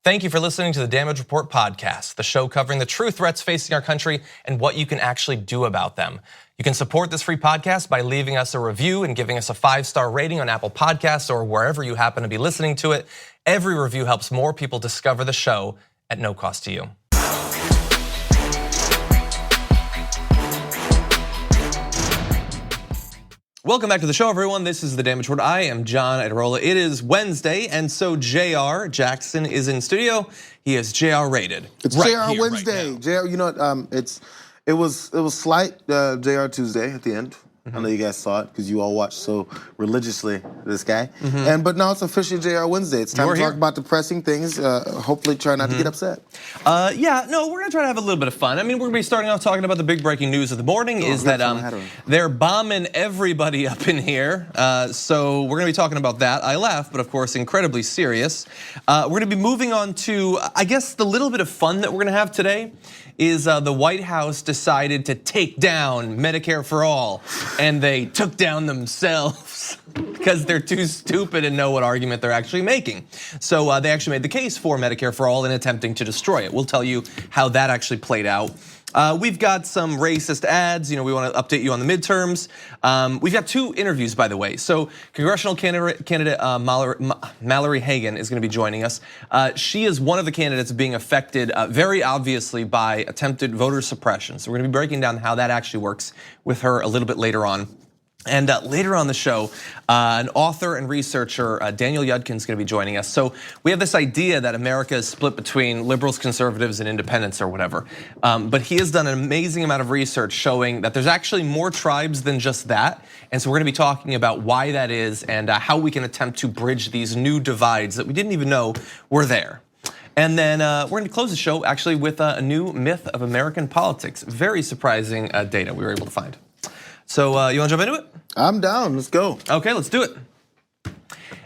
Thank you for listening to the Damage Report podcast, the show covering the true threats facing our country and what you can actually do about them. You can support this free podcast by leaving us a review and giving us a 5-star rating on Apple Podcasts or wherever you happen to be listening to it. Every review helps more people discover the show at no cost to you. Welcome back to the show, everyone. This is the Damage Report. I am John Idarola. It is Wednesday, and so Jayar Jackson is in studio. He is Jayar rated. It's right Jayar Wednesday. Right Jayar, you know what? It was slight Jayar Tuesday at the end. I know you guys saw it because you all watched so religiously this guy. But now it's officially Jayar Wednesday. It's time to talk about depressing things. Hopefully try not to get upset. Yeah, no, we're gonna try to have a little bit of fun. I mean, we're gonna be starting off talking about the big breaking news of the morning is that they're bombing everybody up in here. So we're gonna be talking about that. I laugh, but of course, incredibly serious. We're gonna be moving on to, I guess, the little bit of fun that we're gonna have today is the White House decided to take down Medicare for all, and they took down themselves because they're too stupid and know what argument they're actually making. So they actually made the case for Medicare for all in attempting to destroy it. We'll tell you how that actually played out. We've got some racist ads. You know, we want to update you on the midterms. We've got 2 interviews, by the way. So congressional candidate Mallory Hagan is going to be joining us. She is one of the candidates being affected very obviously by attempted voter suppression. So we're going to be breaking down how that actually works with her a little bit later on. And later on the show, an author and researcher, Daniel Yudkin, is going to be joining us. So we have this idea that America is split between liberals, conservatives, and independents or whatever. But he has done an amazing amount of research showing that there's actually more tribes than just that. And so we're going to be talking about why that is and how we can attempt to bridge these new divides that we didn't even know were there. And then we're going to close the show actually with a new myth of American politics. Very surprising data we were able to find. So you want to jump into it? I'm down, let's go. Okay, let's do it.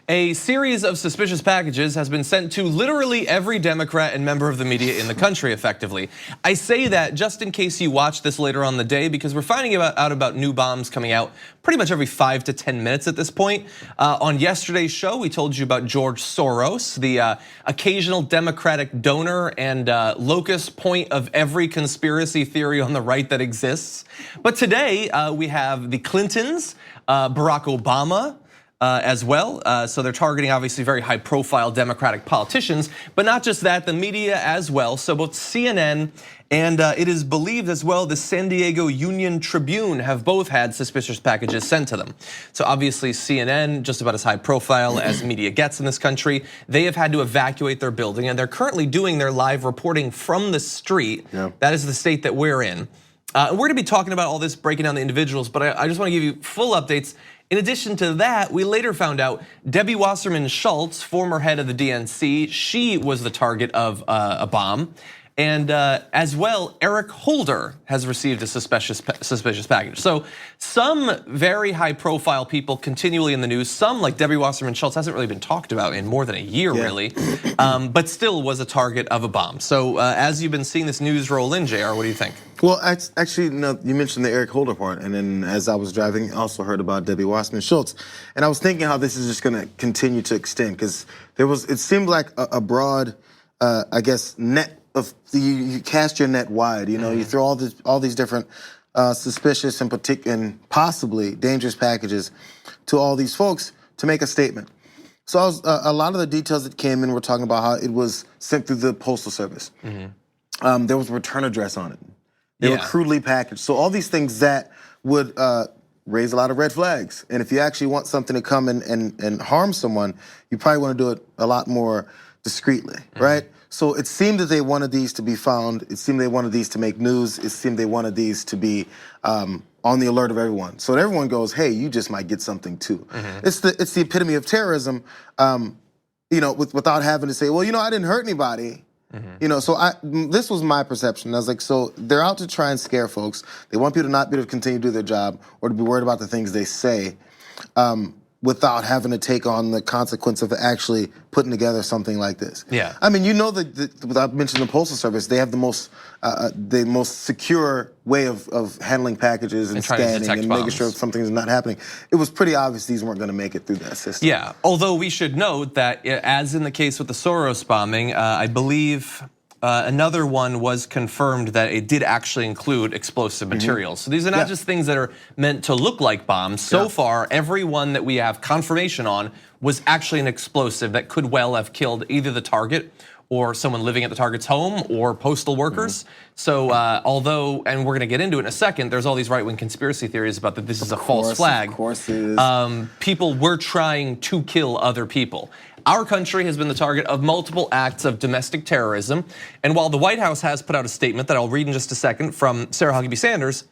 A series of suspicious packages has been sent to literally every Democrat and member of the media in the country, effectively. I say that just in case you watch this later on in the day, because we're finding out about new bombs coming out pretty much every 5 to 10 minutes at this point. On yesterday's show, we told you about George Soros, the occasional Democratic donor and locus point of every conspiracy theory on the right that exists. But today, we have the Clintons, Barack Obama, as well. So they're targeting obviously very high profile Democratic politicians, but not just that, the media as well. So both CNN and it is believed as well the San Diego Union Tribune have both had suspicious packages sent to them. So obviously CNN, just about as high profile as media gets in this country, they have had to evacuate their building and they're currently doing their live reporting from the street. That is the state that we're in. We're gonna be talking about all this, breaking down the individuals, but I just wanna give you full updates. In addition to that, we later found out Debbie Wasserman Schultz, former head of the DNC, she was the target of a bomb. And as well, Eric Holder has received a suspicious package. So some very high profile people continually in the news, some like Debbie Wasserman Schultz hasn't really been talked about in more than a year really, but still was a target of a bomb. So as you've been seeing this news roll in, Jayar, what do you think? Well, actually, no, you mentioned the Eric Holder part, and then as I was driving, I also heard about Debbie Wasserman Schultz, and I was thinking how this is just going to continue to extend because it seemed like a broad, I guess, net of you cast your net wide. You know, you throw all these different suspicious and possibly dangerous packages to all these folks to make a statement. So a lot of the details that came in were talking about how it was sent through the Postal Service. There was a return address on it. They were crudely packaged. So all these things that would raise a lot of red flags. And if you actually want something to come and harm someone, you probably want to do it a lot more discreetly, right? So it seemed that they wanted these to be found. It seemed they wanted these to make news. It seemed they wanted these to be on the alert of everyone. So that everyone goes, hey, you just might get something too. It's the epitome of terrorism, you know, without having to say, well, you know, I didn't hurt anybody. You know, so this was my perception. I was like, so they're out to try and scare folks. They want people to not be able to continue to do their job or to be worried about the things they say. without having to take on the consequence of actually putting together something like this. Yeah. I mean, you know that without mentioning the Postal Service, they have the most secure way of handling packages and scanning and making sure something's not happening. It was pretty obvious these weren't going to make it through that system. Yeah, although we should note that as in the case with the Soros bombing, I believe another one was confirmed that it did actually include explosive materials. So these are not just things that are meant to look like bombs. So far, every one that we have confirmation on was actually an explosive that could well have killed either the target or someone living at the target's home or postal workers. So although, and we're gonna get into it in a second, there's all these right-wing conspiracy theories about that this is a false flag. Of course it is. People were trying to kill other people. Our country has been the target of multiple acts of domestic terrorism. And while the White House has put out a statement that I'll read in just a second from Sarah Huckabee Sanders,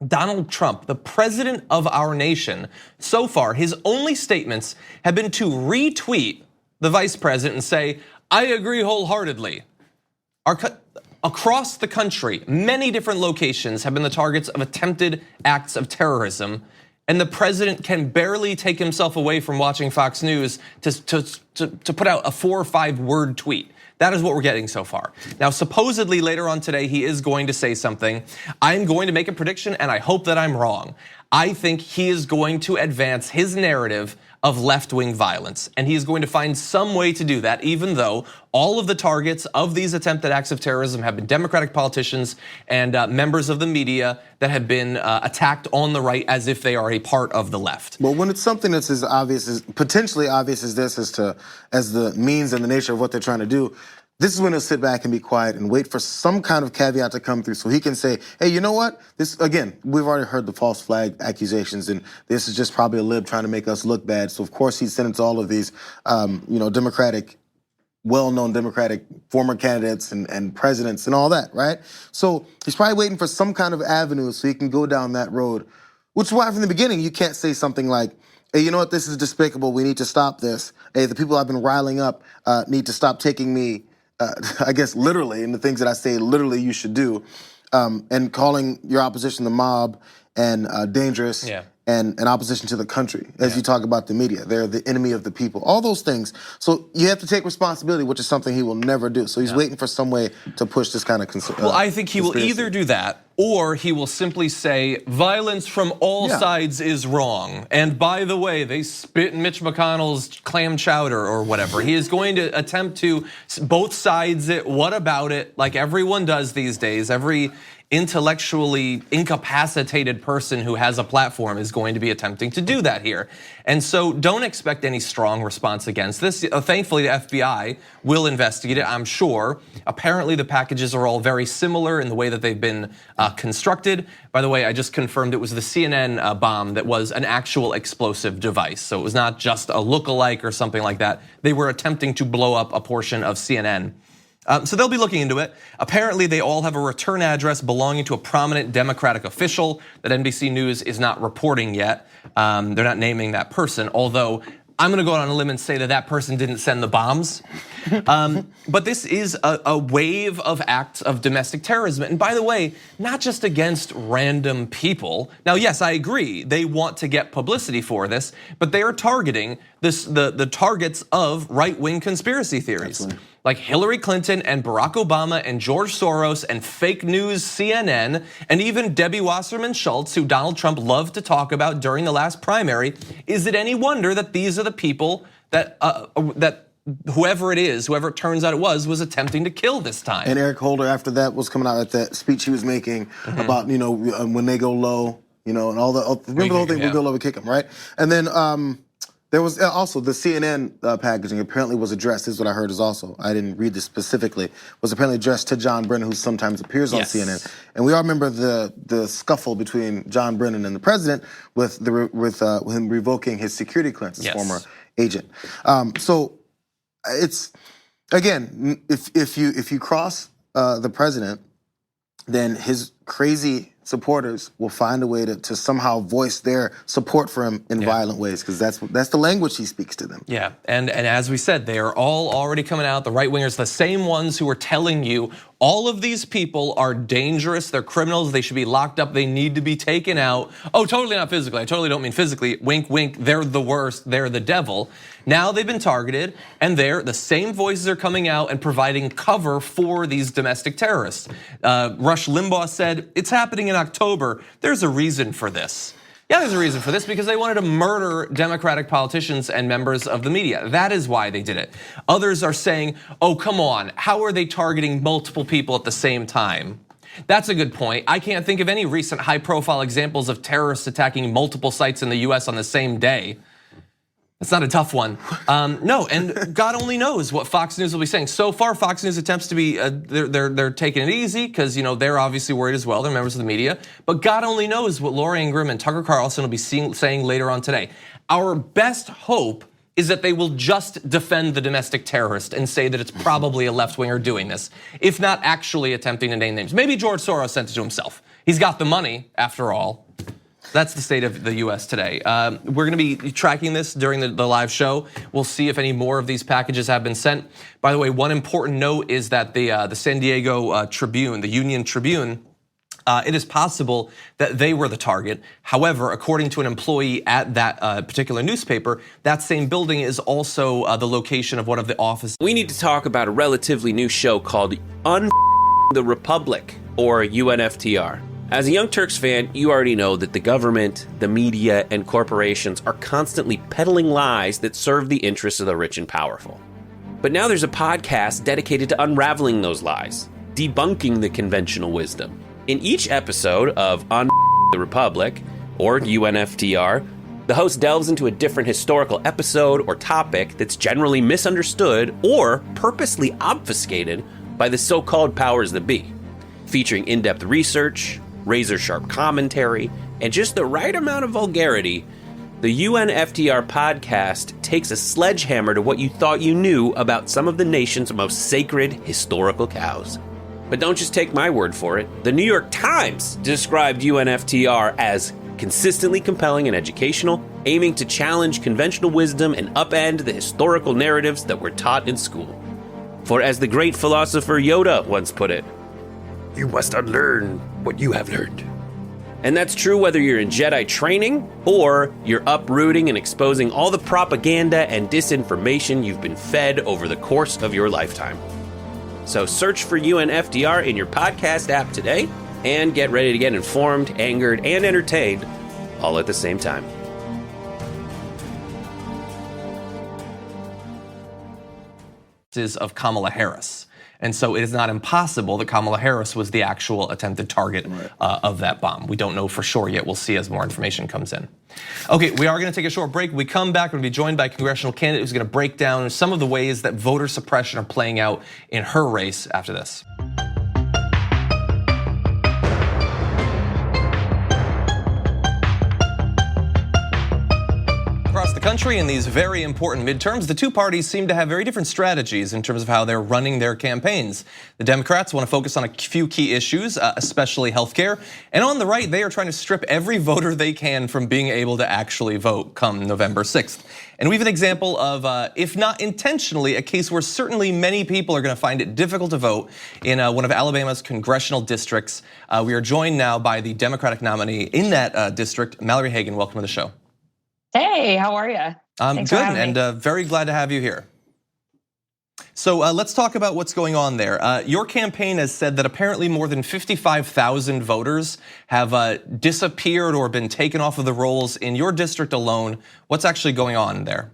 Donald Trump, the president of our nation, so far, his only statements have been to retweet the vice president and say, I agree wholeheartedly. Across the country, many different locations have been the targets of attempted acts of terrorism. And the president can barely take himself away from watching Fox News to put out a 4 or 5 word tweet. That is what we're getting so far. Now, supposedly later on today, he is going to say something. I'm going to make a prediction and I hope that I'm wrong. I think he is going to advance his narrative of left-wing violence. And he is going to find some way to do that, even though all of the targets of these attempted acts of terrorism have been Democratic politicians and members of the media that have been attacked on the right as if they are a part of the left. Well, when it's something that's as obvious as, potentially obvious as this, as the means and the nature of what they're trying to do, this is when he'll sit back and be quiet and wait for some kind of caveat to come through so he can say, hey, you know what? This, again, we've already heard the false flag accusations and this is just probably a lib trying to make us look bad. So of course he's sent it to all of these, Democratic, well-known Democratic former candidates and presidents and all that, right? So he's probably waiting for some kind of avenue so he can go down that road, which is why from the beginning you can't say something like, hey, you know what? This is despicable. We need to stop this. Hey, the people I've been riling up need to stop taking me I guess literally, and the things that I say literally you should do, and calling your opposition the mob and dangerous and opposition to the country. As you talk about the media, they're the enemy of the people, all those things. So you have to take responsibility, which is something he will never do. So he's waiting for some way to push this kind of Well, I think he will either do that or he will simply say violence from all sides is wrong. And by the way, they spit in Mitch McConnell's clam chowder or whatever. He is going to attempt to both sides it, what about it, like everyone does these days. Every intellectually incapacitated person who has a platform is going to be attempting to do that here. And so don't expect any strong response against this. Thankfully, the FBI will investigate it, I'm sure. Apparently, the packages are all very similar in the way that they've been constructed. By the way, I just confirmed it was the CNN bomb that was an actual explosive device. So it was not just a lookalike or something like that. They were attempting to blow up a portion of CNN. So they'll be looking into it. Apparently, they all have a return address belonging to a prominent Democratic official that NBC News is not reporting yet. They're not naming that person, although I'm gonna go out on a limb and say that that person didn't send the bombs. But this is a wave of acts of domestic terrorism. And by the way, not just against random people. Now, yes, I agree, they want to get publicity for this, but they are targeting the targets of right-wing conspiracy theories. Absolutely. Like Hillary Clinton and Barack Obama and George Soros and fake news CNN and even Debbie Wasserman Schultz, who Donald Trump loved to talk about during the last primary. Is it any wonder that these are the people that whoever it is, whoever it turns out it was attempting to kill this time? And Eric Holder, after that, was coming out at that speech he was making about when they go low, and all the remember the whole thing, we go low, we kick them, right? And then there was also the CNN packaging apparently was addressed. This is what I heard is also, I didn't read this specifically, was apparently addressed to John Brennan, who sometimes appears on CNN. And we all remember the scuffle between John Brennan and the president with him revoking his security clearance, his former agent. So it's, again, if you cross the president, then his crazy supporters will find a way to somehow voice their support for him in violent ways, because that's the language he speaks to them. Yeah, and as we said, they are all already coming out, the right-wingers, the same ones who are telling you All of these people are dangerous, they're criminals, they should be locked up, they need to be taken out. Oh, totally not physically, I totally don't mean physically, wink, wink, they're the worst, they're the devil. Now they've been targeted, and the same voices are coming out and providing cover for these domestic terrorists. Rush Limbaugh said, it's happening in October, there's a reason for this. Yeah, there's a reason for this, because they wanted to murder Democratic politicians and members of the media. That is why they did it. Others are saying, oh, come on, how are they targeting multiple people at the same time? That's a good point. I can't think of any recent high-profile examples of terrorists attacking multiple sites in the US on the same day. That's not a tough one. No, and God only knows what Fox News will be saying. So far, Fox News attempts to be, they're taking it easy because they're obviously worried as well. They're members of the media. But God only knows what Laura Ingraham and Tucker Carlson will be saying later on today. Our best hope is that they will just defend the domestic terrorist and say that it's probably a left-winger doing this, if not actually attempting to name names. Maybe George Soros sent it to himself. He's got the money, after all. That's the state of the US today. We're gonna be tracking this during the live show. We'll see if any more of these packages have been sent. By the way, one important note is that the San Diego Tribune, the Union Tribune, it is possible that they were the target. However, according to an employee at that particular newspaper, that same building is also the location of one of the offices. We need to talk about a relatively new show called the Republic, or UNFTR. As a Young Turks fan, you already know that the government, the media, and corporations are constantly peddling lies that serve the interests of the rich and powerful. But now there's a podcast dedicated to unraveling those lies, debunking the conventional wisdom. In each episode of the Republic, or UNFTR, the host delves into a different historical episode or topic that's generally misunderstood or purposely obfuscated by the so-called powers that be, featuring in-depth research, razor-sharp commentary, and just the right amount of vulgarity. The UNFTR podcast takes a sledgehammer to what you thought you knew about some of the nation's most sacred historical cows. But don't just take my word for it. The New York Times described UNFTR as consistently compelling and educational, aiming to challenge conventional wisdom and upend the historical narratives that were taught in school. For as the great philosopher Yoda once put it, you must unlearn what you have learned. And that's true whether you're in Jedi training or you're uprooting and exposing all the propaganda and disinformation you've been fed over the course of your lifetime. So search for UNFTR in your podcast app today and get ready to get informed, angered, and entertained all at the same time. Of Kamala Harris. And so it is not impossible that Kamala Harris was the actual attempted target of that bomb. We don't know for sure yet. We'll see as more information comes in. Okay, we are gonna take a short break. When we come back, we're gonna be joined by a congressional candidate who's gonna break down some of the ways that voter suppression are playing out in her race after this. Across the country in these very important midterms, the two parties seem to have very different strategies in terms of how they're running their campaigns. The Democrats want to focus on a few key issues, especially healthcare. And on the right, they are trying to strip every voter they can from being able to actually vote come November 6th. And we have an example of, if not intentionally, a case where certainly many people are going to find it difficult to vote in one of Alabama's congressional districts. We are joined now by the Democratic nominee in that district, Mallory Hagan. Welcome to the show. Hey, how are you? I'm good and very glad to have you here. So let's talk about what's going on there. Your campaign has said that apparently more than 55,000 voters have disappeared or been taken off of the rolls in your district alone. What's actually going on there?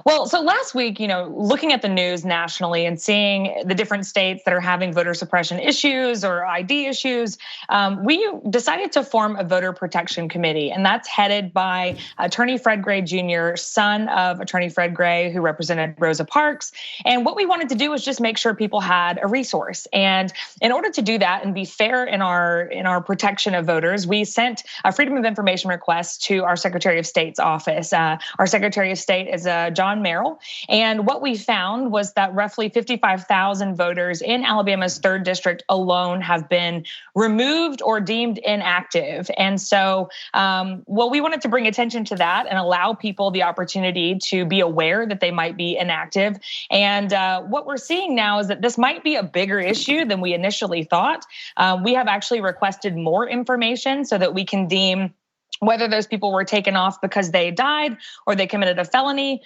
Well, so last week, looking at the news nationally and seeing the different states that are having voter suppression issues or ID issues, we decided to form a voter protection committee, and that's headed by Attorney Fred Gray Jr., son of Attorney Fred Gray, who represented Rosa Parks. And what we wanted to do was just make sure people had a resource. And in order to do that and be fair in our protection of voters, we sent a Freedom of Information request to our Secretary of State's office. Our Secretary of State is John John Merrill. And what we found was that roughly 55,000 voters in Alabama's 3rd district alone have been removed or deemed inactive. And so, we wanted to bring attention to that and allow people the opportunity to be aware that they might be inactive. And what we're seeing now is that this might be a bigger issue than we initially thought. We have actually requested more information so that we can deem whether those people were taken off because they died or they committed a felony,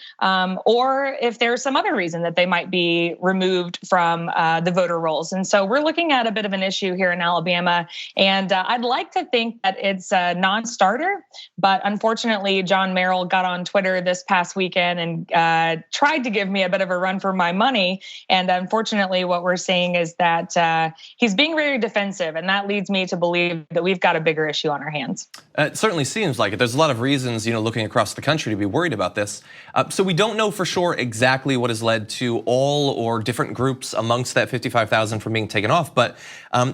or if there's some other reason that they might be removed from the voter rolls. And so we're looking at a bit of an issue here in Alabama. And I'd like to think that it's a non-starter, but unfortunately, John Merrill got on Twitter this past weekend and tried to give me a bit of a run for my money. And unfortunately, what we're seeing is that he's being very defensive. And that leads me to believe that we've got a bigger issue on our hands. It certainly seems like it. There's a lot of reasons, looking across the country to be worried about this. So we don't know for sure exactly what has led to all or different groups amongst that 55,000 from being taken off. But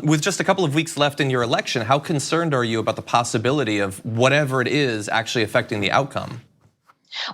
with just a couple of weeks left in your election, how concerned are you about the possibility of whatever it is actually affecting the outcome?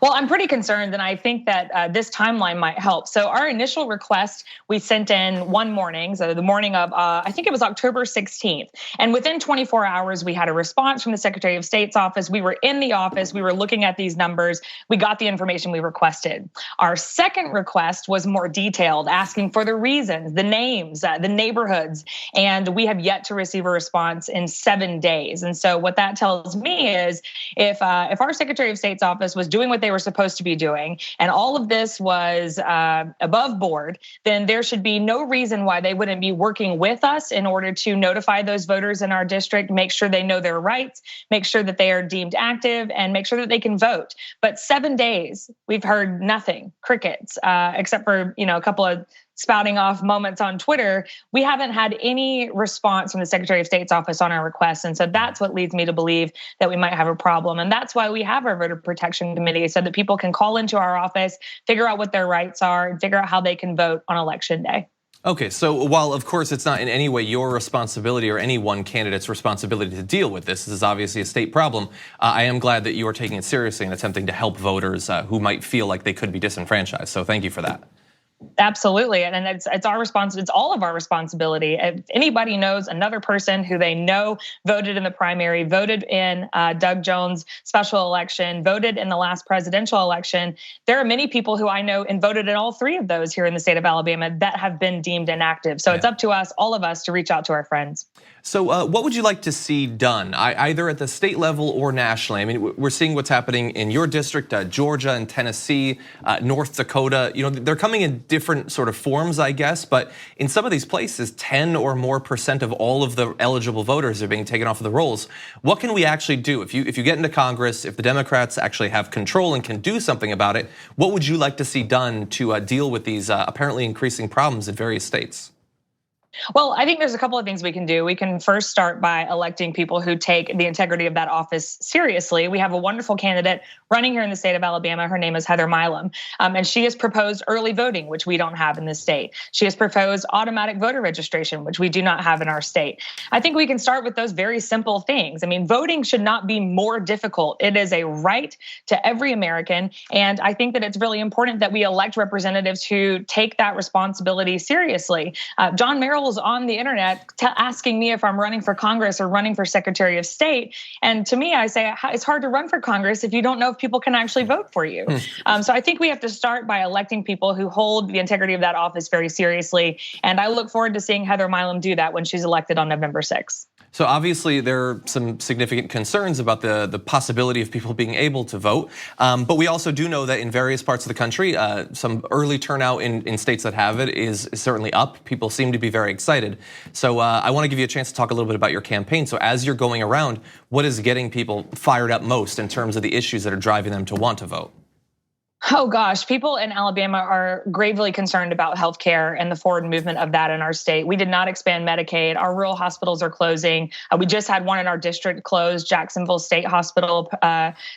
Well, I'm pretty concerned, and I think that this timeline might help. So our initial request, we sent in one morning, so the morning of, I think it was October 16th. And within 24 hours, we had a response from the Secretary of State's office. We were in the office. We were looking at these numbers. We got the information we requested. Our second request was more detailed, asking for the reasons, the names, the neighborhoods, and we have yet to receive a response in 7 days. And so what that tells me is if our Secretary of State's office was doing what they were supposed to be doing, and all of this was above board, then there should be no reason why they wouldn't be working with us in order to notify those voters in our district, make sure they know their rights, make sure that they are deemed active, and make sure that they can vote. But 7 days, we've heard nothing, crickets, except for a couple of spouting off moments on Twitter. We haven't had any response from the Secretary of State's office on our requests. And so that's what leads me to believe that we might have a problem. And that's why we have our voter protection committee, so that people can call into our office, figure out what their rights are, and figure out how they can vote on election day. Okay, so while of course it's not in any way your responsibility or any one candidate's responsibility to deal with this is obviously a state problem, I am glad that you are taking it seriously and attempting to help voters who might feel like they could be disenfranchised. So thank you for that. Absolutely, and it's our responsibility. It's all of our responsibility. If anybody knows another person who they know voted in the primary, voted in Doug Jones' special election, voted in the last presidential election, there are many people who I know and voted in all three of those here in the state of Alabama that have been deemed inactive. So it's up to us, all of us, to reach out to our friends. So what would you like to see done, either at the state level or nationally? I mean, we're seeing what's happening in your district, Georgia and Tennessee, North Dakota. They're coming in different sort of forms, I guess, but in some of these places, 10 or more % of all of the eligible voters are being taken off of the rolls. What can we actually do? If you get into Congress, if the Democrats actually have control and can do something about it, what would you like to see done to deal with these apparently increasing problems in various states? Well, I think there's a couple of things we can do. We can first start by electing people who take the integrity of that office seriously. We have a wonderful candidate running here in the state of Alabama. Her name is Heather Milam, and she has proposed early voting, which we don't have in this state. She has proposed automatic voter registration, which we do not have in our state. I think we can start with those very simple things. I mean, voting should not be more difficult. It is a right to every American, and I think that it's really important that we elect representatives who take that responsibility seriously. John Merrill is on the internet asking me if I'm running for Congress or running for Secretary of State. And to me, I say it's hard to run for Congress if you don't know if people can actually vote for you. So I think we have to start by electing people who hold the integrity of that office very seriously. And I look forward to seeing Heather Milam do that when she's elected on November 6th. So obviously there are some significant concerns about the possibility of people being able to vote. But we also do know that in various parts of the country, some early turnout in states that have it is certainly up. People seem to be very excited. So I want to give you a chance to talk a little bit about your campaign. So as you're going around, what is getting people fired up most in terms of the issues that are driving them to want to vote? Oh gosh, people in Alabama are gravely concerned about healthcare and the forward movement of that in our state. We did not expand Medicaid. Our rural hospitals are closing. We just had one in our district closed. Jacksonville State Hospital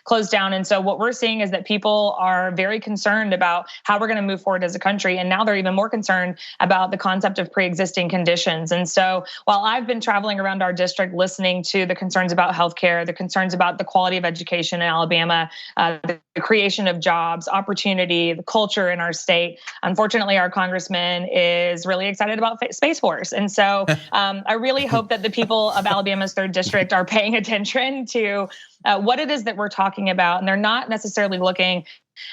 closed down. And so what we're seeing is that people are very concerned about how we're going to move forward as a country. And now they're even more concerned about the concept of pre-existing conditions. And so while I've been traveling around our district listening to the concerns about healthcare, the concerns about the quality of education in Alabama, the creation of jobs, opportunity, the culture in our state. Unfortunately, our congressman is really excited about Space Force. And so I really hope that the people of Alabama's 3rd District are paying attention to what it is that we're talking about. And they're not necessarily looking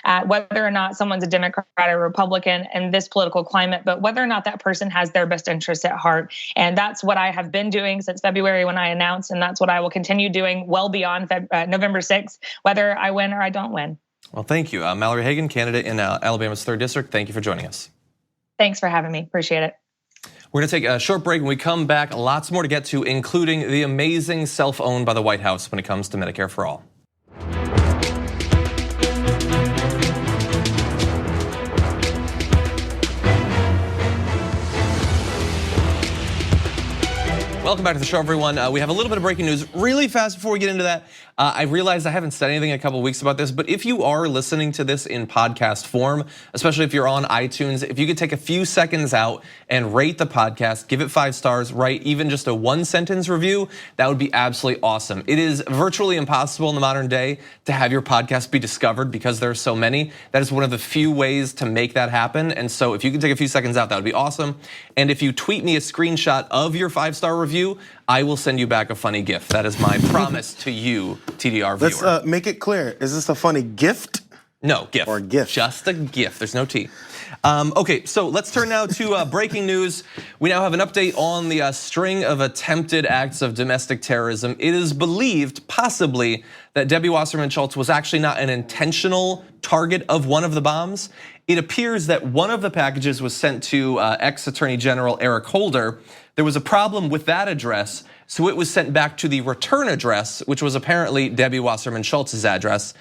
at whether or not someone's a Democrat or Republican in this political climate, but whether or not that person has their best interests at heart. And that's what I have been doing since February when I announced, and that's what I will continue doing well beyond November 6th, whether I win or I don't win. Well, thank you. Mallory Hagan, candidate in Alabama's 3rd District. Thank you for joining us. Thanks for having me. Appreciate it. We're gonna take a short break. When we come back, lots more to get to, including the amazing self-owned by the White House when it comes to Medicare for All. Welcome back to the show, everyone. We have a little bit of breaking news really fast before we get into that. I realized I haven't said anything in a couple of weeks about this, but if you are listening to this in podcast form, especially if you're on iTunes, if you could take a few seconds out and rate the podcast, give it 5 stars, write even just a 1-sentence review, that would be absolutely awesome. It is virtually impossible in the modern day to have your podcast be discovered because there are so many. That is one of the few ways to make that happen. And so if you could take a few seconds out, that would be awesome. And if you tweet me a screenshot of your 5-star review, I will send you back a funny gift. That is my promise to you, TDR viewer. Let's make it clear. Is this a funny gift? No, gift. Or gift. Just a gift. There's no T. Okay, so let's turn now to breaking news. We now have an update on the string of attempted acts of domestic terrorism. It is believed, possibly, that Debbie Wasserman Schultz was actually not an intentional target of one of the bombs. It appears that one of the packages was sent to ex-Attorney General Eric Holder. There was a problem with that address, so it was sent back to the return address, which was apparently Debbie Wasserman Schultz's address.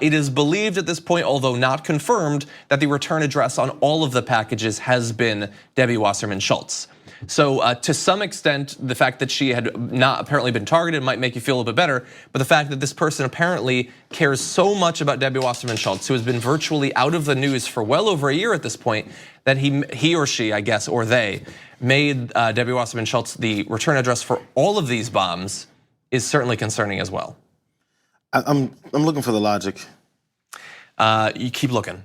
It is believed at this point, although not confirmed, that the return address on all of the packages has been Debbie Wasserman Schultz. So to some extent, the fact that she had not apparently been targeted might make you feel a little bit better, but the fact that this person apparently cares so much about Debbie Wasserman Schultz, who has been virtually out of the news for well over a year at this point, that he or she, I guess, or they, made Debbie Wasserman Schultz the return address for all of these bombs is certainly concerning as well. I'm looking for the logic. You keep looking.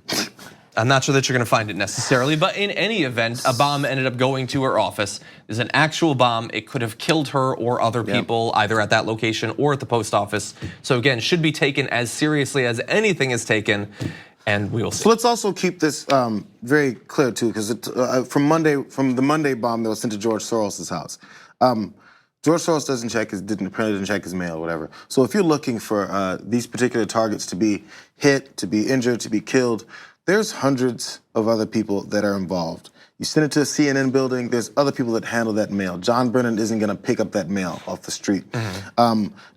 I'm not sure that you're gonna find it necessarily, but in any event, a bomb ended up going to her office. It's an actual bomb. It could have killed her or other people, either at that location or at the post office. So again, should be taken as seriously as anything is taken, and we will see. So let's also keep this very clear too, because from the Monday bomb that was sent to George Soros's house. George Soros apparently didn't check his mail or whatever. So if you're looking for these particular targets to be hit, to be injured, to be killed, there's hundreds of other people that are involved. You send it to a CNN building, there's other people that handle that mail. John Brennan isn't gonna pick up that mail off the street.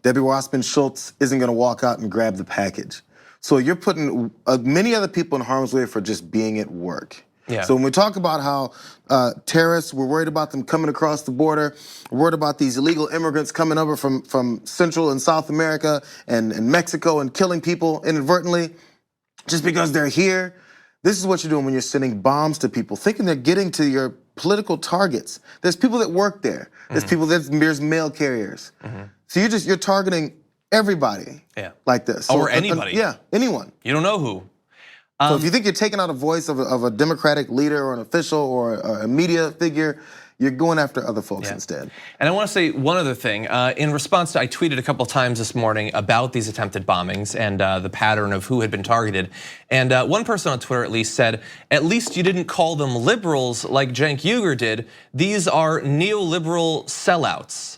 Debbie Wasserman Schultz isn't gonna walk out and grab the package. So you're putting many other people in harm's way for just being at work. Yeah. So when we talk about how terrorists, we're worried about them coming across the border, we're worried about these illegal immigrants coming over from Central and South America and Mexico and killing people inadvertently, just because they're here. This is what you're doing when you're sending bombs to people, thinking they're getting to your political targets. There's people that work there. There's people, there's mail carriers. So you're targeting everybody like this. Or anybody. Yeah, anyone. You don't know who. So if you think you're taking out a voice of a Democratic leader or an official or a media figure, you're going after other folks instead. And I want to say one other thing. In response to, I tweeted a couple times this morning about these attempted bombings and the pattern of who had been targeted. And one person on Twitter at least said, at least you didn't call them liberals like Cenk Uygur did. These are neoliberal sellouts.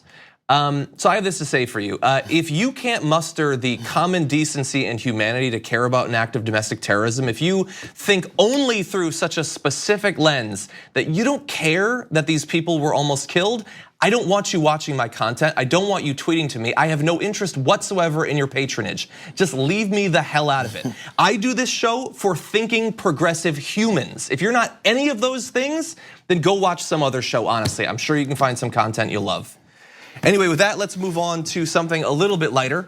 So I have this to say for you. If you can't muster the common decency and humanity to care about an act of domestic terrorism, if you think only through such a specific lens that you don't care that these people were almost killed, I don't want you watching my content. I don't want you tweeting to me. I have no interest whatsoever in your patronage. Just leave me the hell out of it. I do this show for thinking progressive humans. If you're not any of those things, then go watch some other show, honestly. I'm sure you can find some content you'll love. Anyway, with that, let's move on to something a little bit lighter.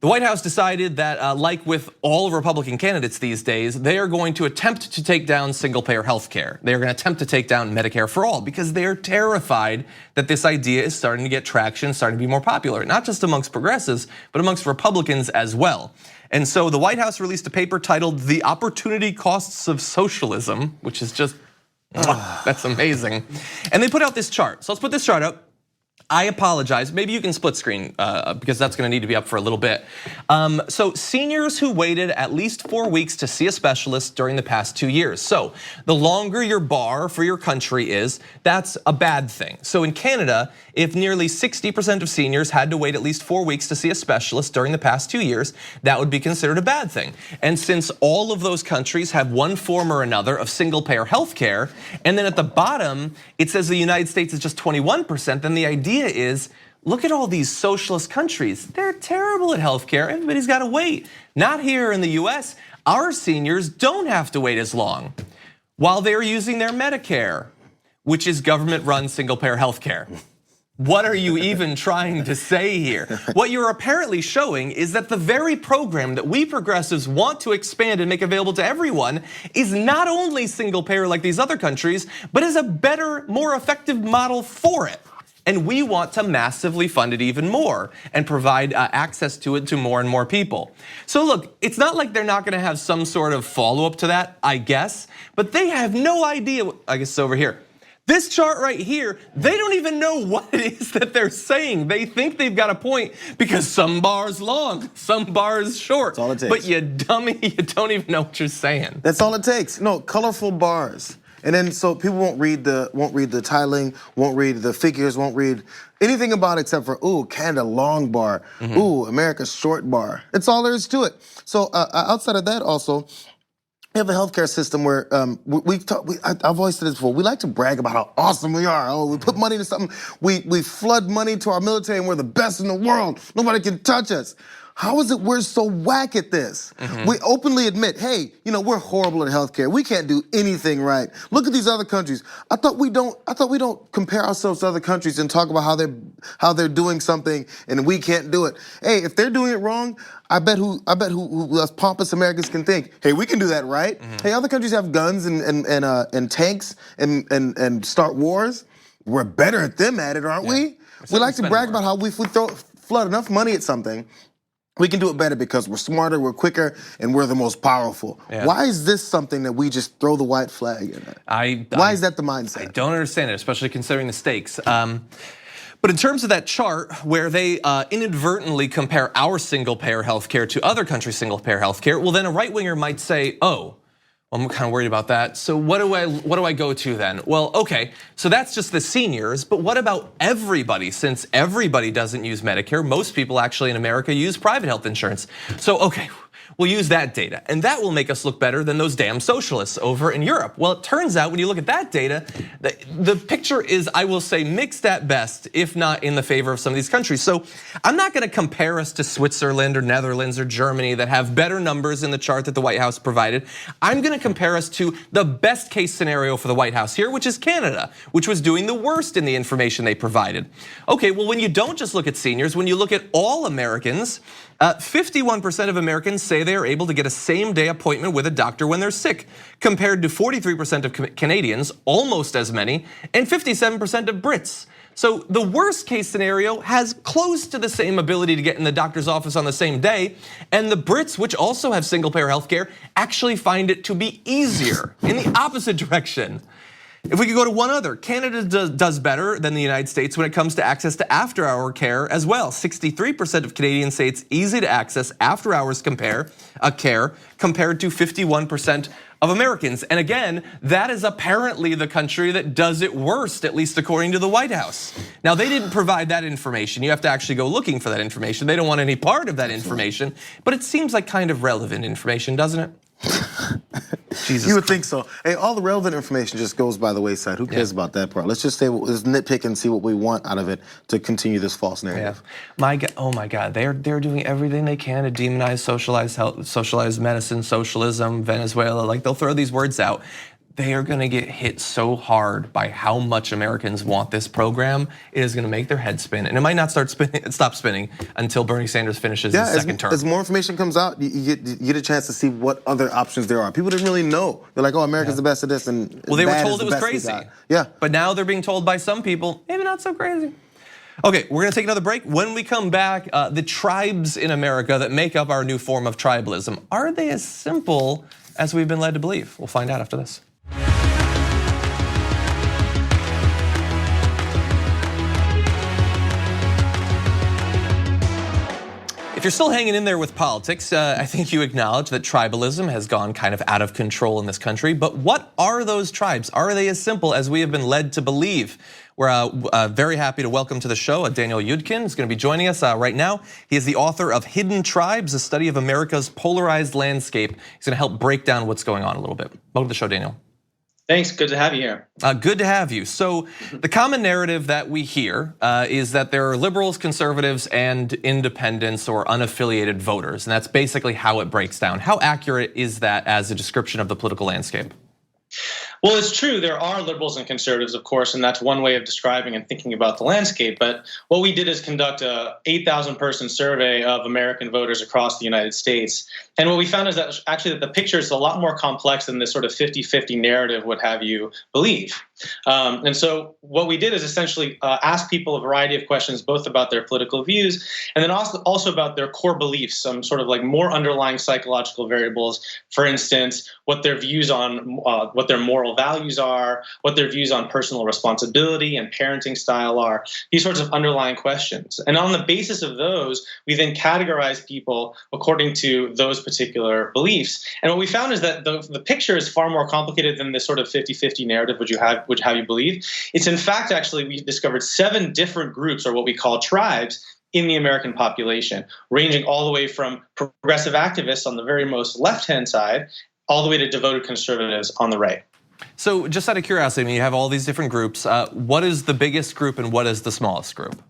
The White House decided that, like with all Republican candidates these days, they are going to attempt to take down single-payer health care. They are going to attempt to take down Medicare for all because they are terrified that this idea is starting to get traction, starting to be more popular, not just amongst progressives, but amongst Republicans as well. And so the White House released a paper titled "The Opportunity Costs of Socialism," which is just, that's amazing. And they put out this chart. So let's put this chart up. I apologize, maybe you can split screen because that's gonna need to be up for a little bit. So seniors who waited at least 4 weeks to see a specialist during the past 2 years. So the longer your bar for your country is, that's a bad thing. So in Canada, if nearly 60% of seniors had to wait at least 4 weeks to see a specialist during the past 2 years, that would be considered a bad thing. And since all of those countries have one form or another of single payer health care, and then at the bottom, it says the United States is just 21%, then the idea is, look at all these socialist countries. They're terrible at healthcare. Everybody's got to wait. Not here in the US. Our seniors don't have to wait as long while they're using their Medicare, which is government-run single-payer healthcare. What are you even trying to say here? What you're apparently showing is that the very program that we progressives want to expand and make available to everyone is not only single-payer like these other countries, but is a better, more effective model for it. And we want to massively fund it even more and provide access to it to more and more people. So look, it's not like they're not gonna have some sort of follow-up to that, I guess, but they have no idea, I guess it's over here. This chart right here, they don't even know what it is that they're saying. They think they've got a point because some bar is long, some bar is short. That's all it takes. But you dummy, you don't even know what you're saying. That's all it takes. No, colorful bars. And then so people won't read the titling, won't read the figures, won't read anything about it except for, ooh, Canada long bar, ooh, America short bar. It's all there is to it. So outside of that also, we have a healthcare system where I've always said this before. We like to brag about how awesome we are. Oh, we put money into something. We flood money to our military and we're the best in the world. Nobody can touch us. How is it we're so whack at this? We openly admit, hey, we're horrible at healthcare. We can't do anything right. Look at these other countries. I thought we don't compare ourselves to other countries and talk about how they're doing something and we can't do it. Hey, if they're doing it wrong, I bet who us pompous Americans can think, hey, we can do that right. Hey, other countries have guns and tanks and start wars. We're better at them at it, aren't we? We like to brag about how if we flood enough money at something, we can do it better because we're smarter, we're quicker, and we're the most powerful. Yeah. Why is this something that we just throw the white flag in it? Why is that the mindset? I don't understand it, especially considering the stakes. But in terms of that chart where they inadvertently compare our single-payer healthcare to other countries' single-payer healthcare, well then a right-winger might say, oh, I'm kind of worried about that. So what do I go to then? Well, okay, so that's just the seniors, but what about everybody? Since everybody doesn't use Medicare, most people actually in America use private health insurance. So okay, we'll use that data, and that will make us look better than those damn socialists over in Europe. Well, it turns out when you look at that data, the picture is, I will say, mixed at best, if not in the favor of some of these countries. So I'm not gonna compare us to Switzerland or Netherlands or Germany that have better numbers in the chart that the White House provided. I'm gonna compare us to the best case scenario for the White House here, which is Canada, which was doing the worst in the information they provided. Okay, well, when you don't just look at seniors, when you look at all Americans, 51% of Americans say they are able to get a same-day appointment with a doctor when they're sick, compared to 43% of Canadians, almost as many, and 57% of Brits. So the worst case scenario has close to the same ability to get in the doctor's office on the same day, and the Brits, which also have single-payer healthcare, actually find it to be easier in the opposite direction. If we could go to one other, Canada does better than the United States when it comes to access to after-hour care as well. 63% of Canadians say it's easy to access after-hours care compared to 51% of Americans. And again, that is apparently the country that does it worst, at least according to the White House. Now, they didn't provide that information. You have to actually go looking for that information. They don't want any part of that information, but it seems like kind of relevant information, doesn't it? Jesus. You would think so. Hey, all the relevant information just goes by the wayside. Who cares about that part? Let's just say, let's nitpick and see what we want out of it to continue this false narrative. Oh my God, they're doing everything they can to demonize socialized health, socialized medicine, socialism, Venezuela. Like they'll throw these words out. they are gonna get hit so hard by how much Americans want this program. It is gonna make their head spin, and it might not stop spinning until Bernie Sanders finishes his second term. As more information comes out, you get a chance to see what other options there are. People didn't really know. They're like, oh, America's the best at this, and well, they were bad told is it the was best we crazy. got. Yeah. But now they're being told by some people, maybe not so crazy. Okay, we're gonna take another break. When we come back, the tribes in America that make up our new form of tribalism, are they as simple as we've been led to believe? We'll find out after this. If you're still hanging in there with politics, I think you acknowledge that tribalism has gone kind of out of control in this country. But what are those tribes? Are they as simple as we have been led to believe? We're very happy to welcome to the show Daniel Yudkin, who's going to be joining us right now. He is the author of Hidden Tribes, a study of America's polarized landscape. He's going to help break down what's going on a little bit. Welcome to the show, Daniel. Thanks, good to have you here. Good to have you. So the common narrative that we hear is that there are liberals, conservatives, and independents or unaffiliated voters, and that's basically how it breaks down. How accurate is that as a description of the political landscape? Well, it's true. There are liberals and conservatives, of course, and that's one way of describing and thinking about the landscape. But what we did is conduct a 8,000 person survey of American voters across the United States. And what we found is that actually that the picture is a lot more complex than this sort of 50-50 narrative would have you believe. And so what we did is essentially ask people a variety of questions, both about their political views and then also about their core beliefs, some sort of like more underlying psychological variables. For instance, what their views on what their moral values are, what their views on personal responsibility and parenting style are, these sorts of underlying questions. And on the basis of those, we then categorize people according to those particular beliefs. And what we found is that the picture is far more complicated than this sort of 50-50 narrative would have you believe. It's in fact, actually, we discovered 7 different groups, or what we call tribes, in the American population, ranging all the way from progressive activists on the very most left-hand side, all the way to devoted conservatives on the right. So just out of curiosity, I mean, you have all these different groups. What is the biggest group and what is the smallest group?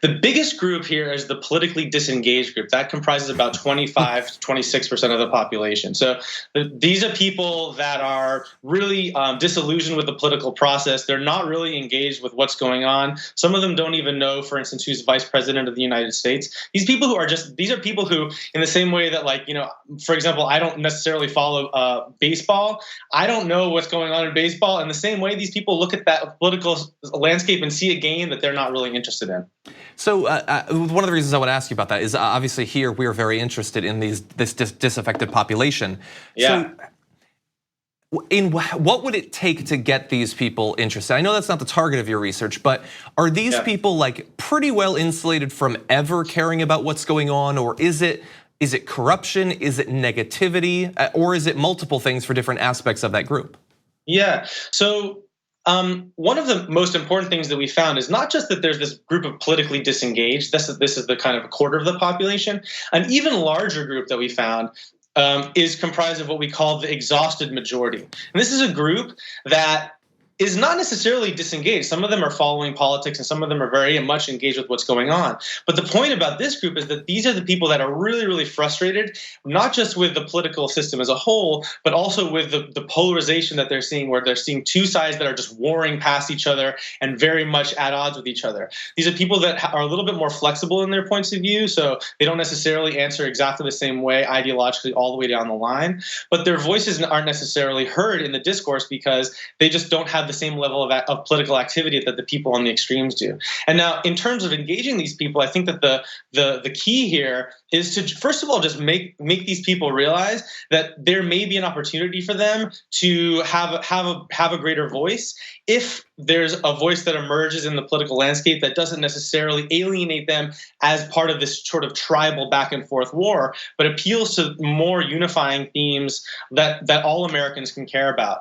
The biggest group here is the politically disengaged group. That comprises about 25 to 26% of the population. So these are people that are really disillusioned with the political process. They're not really engaged with what's going on. Some of them don't even know, for instance, who's vice president of the United States. These are people who, in the same way that, like, you know, for example, I don't necessarily follow baseball. I don't know what's going on in baseball. In the same way, these people look at that political landscape and see a game that they're not really interested in. So one of the reasons I would ask you about that is obviously here we are very interested in this disaffected population. Yeah. So what would it take to get these people interested? I know that's not the target of your research, but are these people like pretty well insulated from ever caring about what's going on, or is it corruption, is it negativity, or is it multiple things for different aspects of that group? Yeah. So one of the most important things that we found is not just that there's this group of politically disengaged. This is the kind of a quarter of the population. An even larger group that we found is comprised of what we call the exhausted majority. And this is a group that is not necessarily disengaged. Some of them are following politics and some of them are very much engaged with what's going on. But the point about this group is that these are the people that are really, really frustrated, not just with the political system as a whole, but also with the polarization that they're seeing, where they're seeing two sides that are just warring past each other and very much at odds with each other. These are people that are a little bit more flexible in their points of view, so they don't necessarily answer exactly the same way ideologically all the way down the line, but their voices aren't necessarily heard in the discourse because they just don't have the same level of political activity that the people on the extremes do. And now, in terms of engaging these people, I think that the key here is to, first of all, just make these people realize that there may be an opportunity for them to have a greater voice if there's a voice that emerges in the political landscape that doesn't necessarily alienate them as part of this sort of tribal back and forth war, but appeals to more unifying themes that all Americans can care about.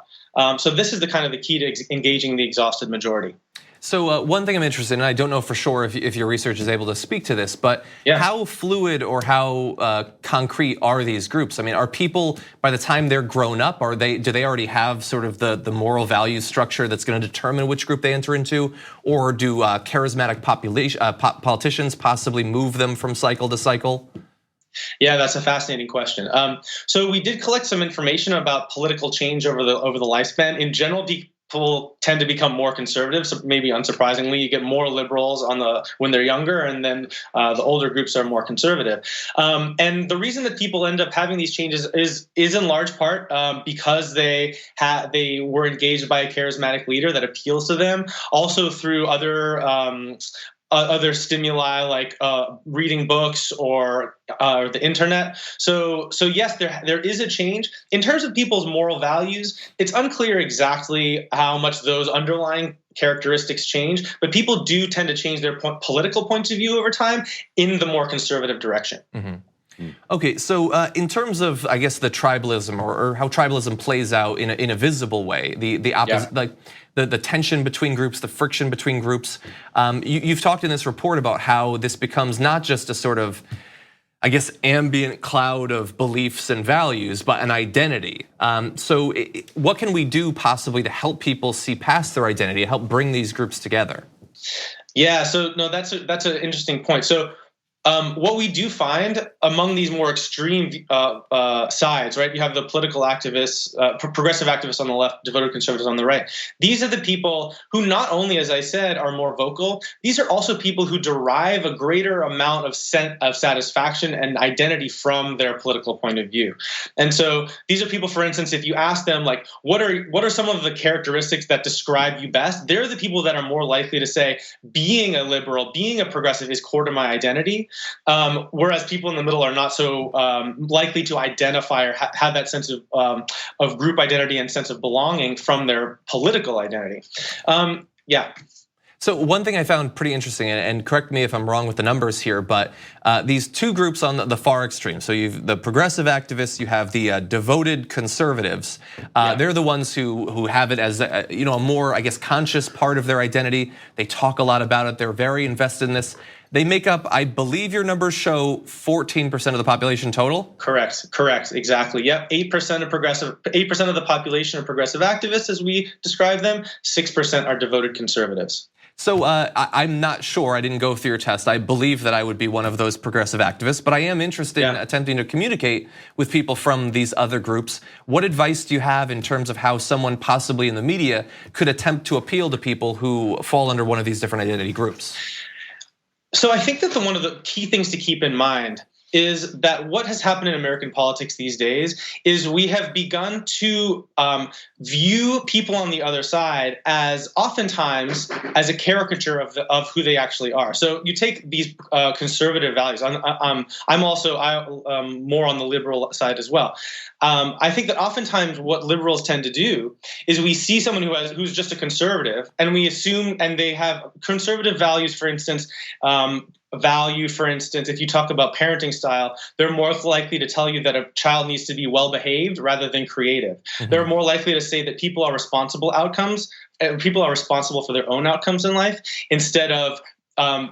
So this is the kind of the key to engaging the exhausted majority. So one thing I'm interested in, and I don't know for sure if your research is able to speak to this, but how fluid or how concrete are these groups? I mean, are people, by the time they're grown up, do they already have sort of the moral value structure that's going to determine which group they enter into? Or do charismatic politicians possibly move them from cycle to cycle? Yeah, that's a fascinating question. So we did collect some information about political change over the lifespan. In general, people tend to become more conservative. So maybe unsurprisingly, you get more liberals when they're younger, and then the older groups are more conservative. And the reason that people end up having these changes is in large part because they were engaged by a charismatic leader that appeals to them. Also through other stimuli like reading books or the internet. So yes, there is a change in terms of people's moral values. It's unclear exactly how much those underlying characteristics change, but people do tend to change their political points of view over time in the more conservative direction. Mm-hmm. Okay, so in terms of, I guess, the tribalism or how tribalism plays out in a visible way, the opposite, like the tension between groups, the friction between groups. You've talked in this report about how this becomes not just a sort of, I guess, ambient cloud of beliefs and values, but an identity. So what can we do possibly to help people see past their identity, help bring these groups together? Yeah, so no, that's an interesting point. So what we do find among these more extreme sides, right? You have the political activists, progressive activists on the left, devoted conservatives on the right. These are the people who not only, as I said, are more vocal, these are also people who derive a greater amount of satisfaction and identity from their political point of view. And so these are people, for instance, if you ask them, like, what are some of the characteristics that describe you best? They're the people that are more likely to say, being a liberal, being a progressive is core to my identity. Whereas people in the middle are not so likely to identify or have that sense of group identity and sense of belonging from their political identity. Yeah. So one thing I found pretty interesting, and correct me if I'm wrong with the numbers here, but these two groups on the far extreme. So you've the progressive activists, you have the devoted conservatives. They're the ones who have it as a more, I guess, conscious part of their identity. They talk a lot about it. They're very invested in this. They make up, I believe your numbers show 14% of the population total? Correct, exactly. Yep, 8% of the population are progressive activists, as we describe them. 6% are devoted conservatives. So I'm not sure, I didn't go through your test. I believe that I would be one of those progressive activists, but I am interested in attempting to communicate with people from these other groups. What advice do you have in terms of how someone possibly in the media could attempt to appeal to people who fall under one of these different identity groups? So I think that one of the key things to keep in mind is that what has happened in American politics these days is we have begun to view people on the other side as oftentimes as a caricature of who they actually are. So you take these conservative values. I'm also more on the liberal side as well. I think that oftentimes what liberals tend to do is we see someone who's just a conservative, and we assume, and they have conservative values, for instance. If you talk about parenting style, they're more likely to tell you that a child needs to be well behaved rather than creative. Mm-hmm. They're more likely to say that people are responsible for their own outcomes in life, instead of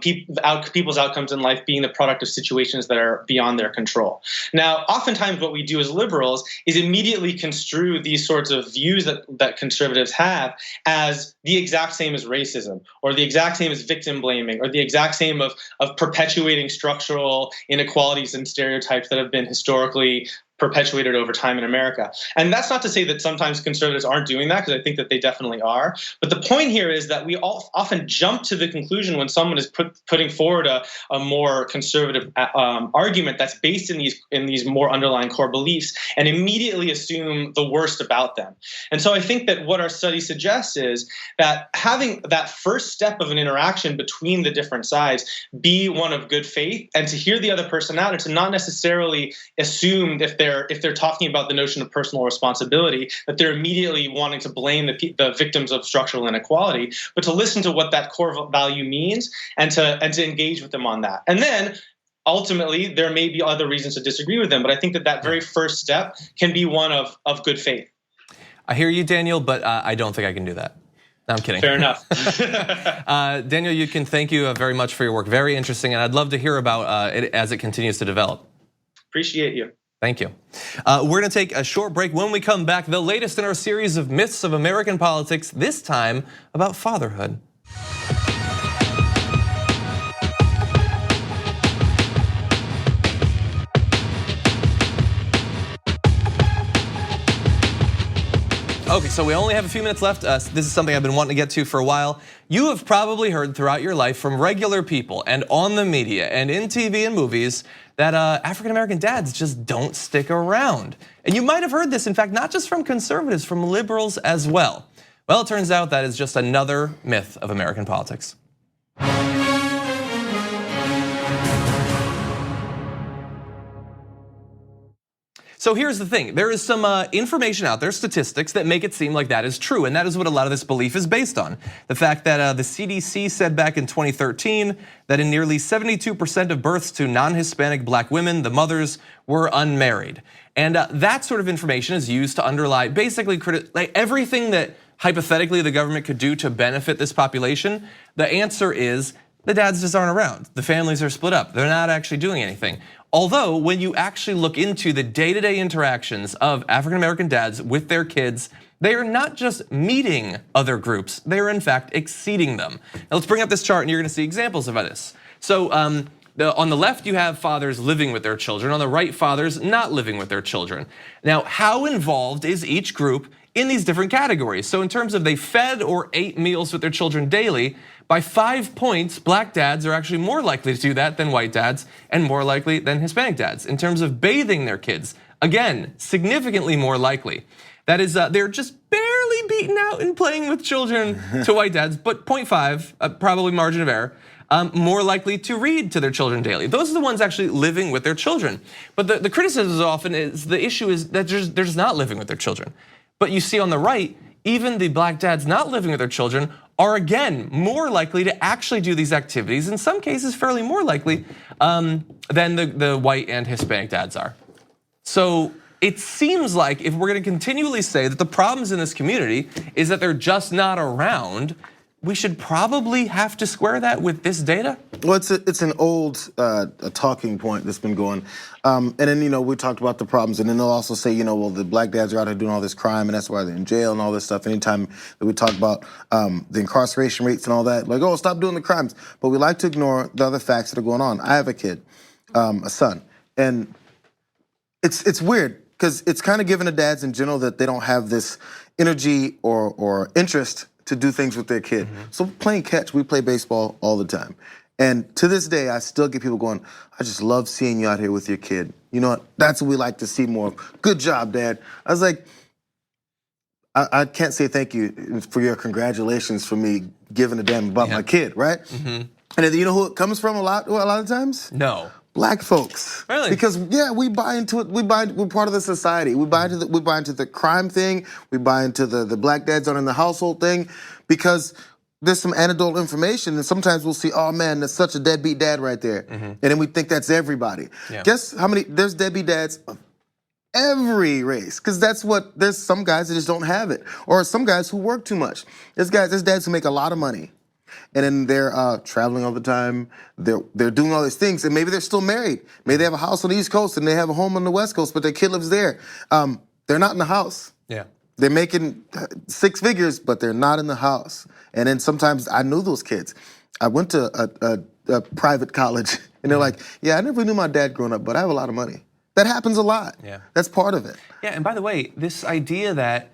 people's outcomes in life being the product of situations that are beyond their control. Now, oftentimes what we do as liberals is immediately construe these sorts of views that conservatives have as the exact same as racism, or the exact same as victim blaming, or the exact same of perpetuating structural inequalities and stereotypes that have been historically perpetuated over time in America. And that's not to say that sometimes conservatives aren't doing that, because I think that they definitely are. But the point here is that we all often jump to the conclusion when someone is putting forward a more conservative argument that's based in these more underlying core beliefs, and immediately assume the worst about them. And so I think that what our study suggests is that having that first step of an interaction between the different sides be one of good faith, and to hear the other person out, and to not necessarily assume if they're talking about the notion of personal responsibility, that they're immediately wanting to blame the victims of structural inequality, but to listen to what that core value means, and to engage with them on that. And then ultimately, there may be other reasons to disagree with them, but I think that very first step can be one of good faith. I hear you, Daniel, but I don't think I can do that. No, I'm kidding. Fair enough. Daniel, Yudkin, thank you very much for your work. Very interesting, and I'd love to hear about it as it continues to develop. Appreciate you. Thank you. We're gonna take a short break. When we come back, the latest in our series of myths of American politics, this time about fatherhood. Okay, so we only have a few minutes left. This is something I've been wanting to get to for a while. You have probably heard throughout your life from regular people and on the media and in TV and movies that African-American dads just don't stick around. And you might have heard this, in fact, not just from conservatives, from liberals as well. Well, it turns out that is just another myth of American politics. So here's the thing, there is some information out there, statistics that make it seem like that is true, and that is what a lot of this belief is based on. The fact that the CDC said back in 2013 that in nearly 72% of births to non-Hispanic black women, the mothers were unmarried. And that sort of information is used to underlie basically everything that hypothetically the government could do to benefit this population. The answer is the dads just aren't around. The families are split up. They're not actually doing anything. Although when you actually look into the day-to-day interactions of African-American dads with their kids, they are not just meeting other groups, they are in fact exceeding them. Now let's bring up this chart and you're gonna see examples of this. So on the left you have fathers living with their children, on the right fathers not living with their children. Now how involved is each group in these different categories? So in terms of they fed or ate meals with their children daily, by 5 points, black dads are actually more likely to do that than white dads and more likely than Hispanic dads. In terms of bathing their kids, again, significantly more likely. That is, they're just barely beaten out in playing with children to white dads, but 0.5, probably margin of error, more likely to read to their children daily. Those are the ones actually living with their children. But the criticism often is, the issue is that they're just not living with their children. But you see on the right, even the black dads not living with their children are again more likely to actually do these activities, in some cases fairly more likely than the white and Hispanic dads are. So it seems like if we're gonna continually say that the problems in this community is that they're just not around, we should probably have to square that with this data. Well, it's an old talking point that's been going, and then we talked about the problems, and then they'll also say well the black dads are out here doing all this crime, and that's why they're in jail and all this stuff. Anytime that we talk about the incarceration rates and all that, like stop doing the crimes, but we like to ignore the other facts that are going on. I have a kid, a son, and it's weird because it's kind of given to dads in general that they don't have this energy or interest to do things with their kid. So playing catch, we play baseball all the time. And to this day, I still get people going, I just love seeing you out here with your kid. You know what, that's what we like to see more of. Good job, Dad. I was like, I can't say thank you for your congratulations for me giving a damn about my kid, right? And then you know who it comes from a lot of times? No. Black folks. Really? Because we buy into it. We're part of the society. We buy into the crime thing. We buy into the black dads aren't in the household thing, because there's some anecdotal information, and sometimes we'll see, oh man, that's such a deadbeat dad right there, and then we think that's everybody. Yeah. Guess how many? There's deadbeat dads of every race, because there's some guys that just don't have it, or some guys who work too much. There's dads who make a lot of money, and then they're traveling all the time. They're doing all these things, and maybe they're still married. Maybe they have a house on the East Coast and they have a home on the West Coast, but their kid lives there. They're not in the house. Yeah. They're making 6 figures, but they're not in the house. And then sometimes I knew those kids. I went to a private college, and they're like, yeah, I never knew my dad growing up, but I have a lot of money. That happens a lot. Yeah. That's part of it. Yeah, and by the way, this idea that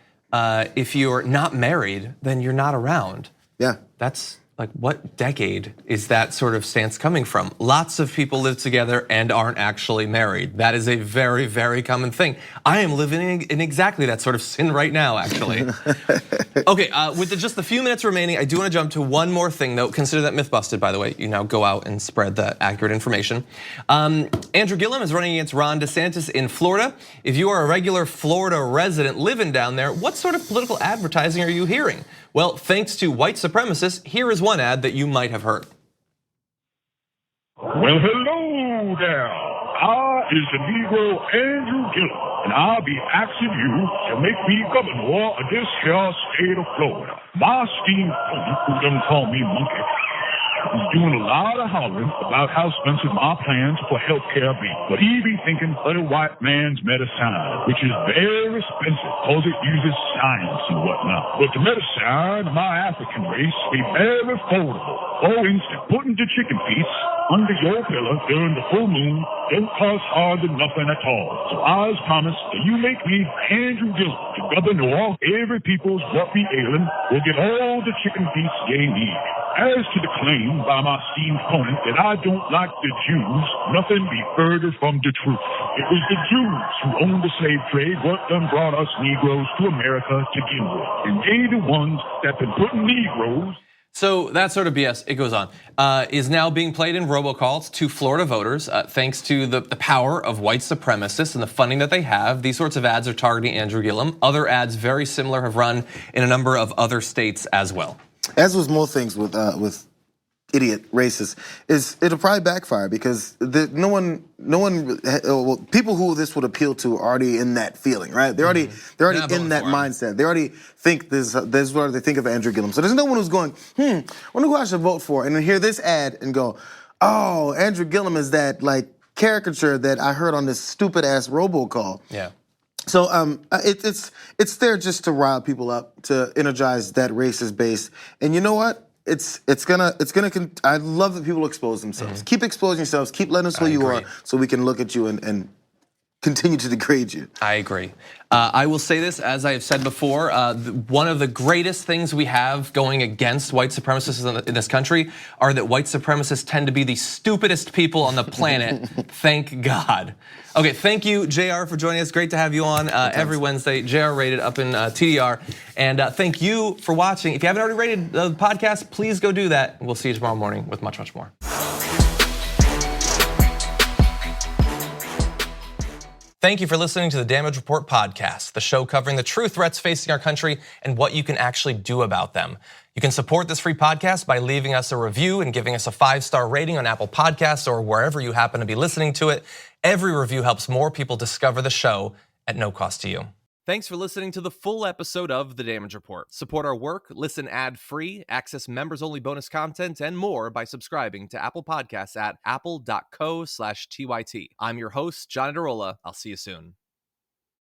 if you're not married, then you're not around. Yeah. That's like, what decade is that sort of stance coming from? Lots of people live together and aren't actually married. That is a very, very common thing. I am living in exactly that sort of sin right now, actually. Okay, with just the few minutes remaining, I do want to jump to one more thing, though. Consider that myth busted, by the way. You now go out and spread the accurate information. Andrew Gillum is running against Ron DeSantis in Florida. If you are a regular Florida resident living down there, what sort of political advertising are you hearing? Well, thanks to white supremacists, here is one ad that you might have heard. Well, hello there. I is the Negro Andrew Gillum, and I'll be asking you to make me governor of this here state of Florida. My esteemed opponent, who them call me monkey, He's doing a lot of hollering about how expensive my plans for health care be. But he be thinking of the white man's medicine, which is very expensive because it uses science and whatnot. But the medicine of my African race be very affordable. For instance, putting the chicken feet under your pillow during the full moon don't cost hardly nothing at all. So I promise that you make me Andrew Gillum, the governor of every people's what be ailing, will get all the chicken feet they need. As to the claim by my esteemed opponent that I don't like the Jews, nothing be further from the truth. It was the Jews who owned the slave trade what done brought us Negroes to America to begin with. And they the ones that been putting Negroes. So that sort of BS, it goes on, is now being played in robocalls to Florida voters thanks to the power of white supremacists and the funding that they have. These sorts of ads are targeting Andrew Gillum. Other ads very similar have run in a number of other states as well. As with most things with idiot racists, it'll probably backfire because no one, people who this would appeal to are already in that feeling, right? They're already in that mindset. They already think this is what they think of Andrew Gillum. So there's no one who's going, wonder who I should vote for, and then hear this ad and go, oh, Andrew Gillum is that like caricature that I heard on this stupid ass robocall. Yeah. So it's there just to rile people up, to energize that racist base, and you know what? It's gonna. I love that people expose themselves. Keep exposing yourselves. Keep letting us who you are, so we can look at you and continue to degrade you. I agree. I will say this, as I have said before, one of the greatest things we have going against white supremacists in this country are that white supremacists tend to be the stupidest people on the planet. Thank God. Okay, thank you, Jayar, for joining us. Great to have you on every Wednesday. Jayar rated up in TDR. And thank you for watching. If you haven't already rated the podcast, please go do that. We'll see you tomorrow morning with much, much more. Thank you for listening to the Damage Report podcast, the show covering the true threats facing our country and what you can actually do about them. You can support this free podcast by leaving us a review and giving us a 5-star rating on Apple Podcasts or wherever you happen to be listening to it. Every review helps more people discover the show at no cost to you. Thanks for listening to the full episode of The Damage Report. Support our work, listen ad-free, access members-only bonus content, and more by subscribing to Apple Podcasts at apple.co/TYT. I'm your host, John Adarola. I'll see you soon.